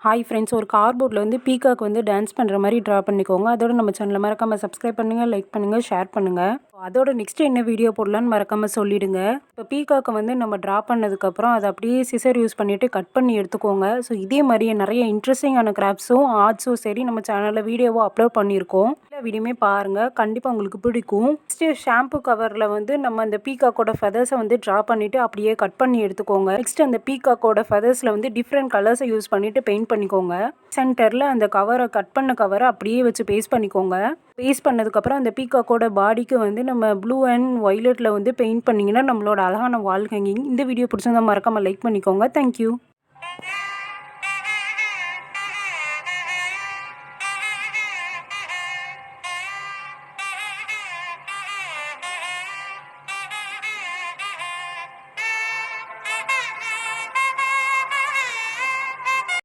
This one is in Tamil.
ஹாய் ஃப்ரெண்ட்ஸ், ஒரு கார்ட்போர்டில் வந்து பீகாக் வந்து டான்ஸ் பண்ணுற மாதிரி ட்ரா பண்ணிக்கோங்க. அதோட நம்ம சேனலை மறக்காமல் சப்ஸ்கிரைப் பண்ணுங்கள், லைக் பண்ணுங்கள், ஷேர் பண்ணுங்கள். அதோட நெக்ஸ்ட் என்ன வீடியோ போடலான்னு மறக்காமல் சொல்லிவிடுங்க. இப்போ பீகாக்கை வந்து நம்ம ட்ரா பண்ணதுக்கப்புறம் அதை அப்படியே சிசர் யூஸ் பண்ணிவிட்டு கட் பண்ணி எடுத்துக்கோங்க. ஸோ இதே மாதிரியே நிறைய இன்ட்ரெஸ்டிங்கான கிராஃப்ட்ஸும் ஆர்ட்ஸும் சரி நம்ம சேனலில் வீடியோவோ அப்லோட் பண்ணியிருக்கோம். எல்லா வீடியோமே பாருங்கள், கண்டிப்பாக உங்களுக்கு பிடிக்கும். நெக்ஸ்ட்டு ஷாம்பு கவரில் வந்து நம்ம அந்த பீகாக்கோட ஃபெதர்ஸை வந்து ட்ரா பண்ணிவிட்டு அப்படியே கட் பண்ணி எடுத்துக்கோங்க. நெக்ஸ்ட் அந்த பீகாக்கோட ஃபெதர்ஸில் வந்து டிஃப்ரெண்ட் கலர்ஸை யூஸ் பண்ணிவிட்டு பெயிண்ட் பண்ணிக்கோங்க. சென்டரில் அந்த கவரை கட் பண்ண கவரை அப்படியே வச்சு பேஸ்ட் பண்ணிக்கோங்க. பேஸ்ட் பண்ணதுக்கப்புறம் அந்த பீகாக்கோட பாடிக்கு வந்து நம்ம ப்ளூ அண்ட் ஒய்லெட்டில் வந்து பெயிண்ட் பண்ணிங்கன்னா நம்மளோட அழகான வால் ஹேங்கிங். இந்த வீடியோ பிடிச்சிருந்தா மறக்காமல் லைக் பண்ணிக்கோங்க. தேங்க்யூ.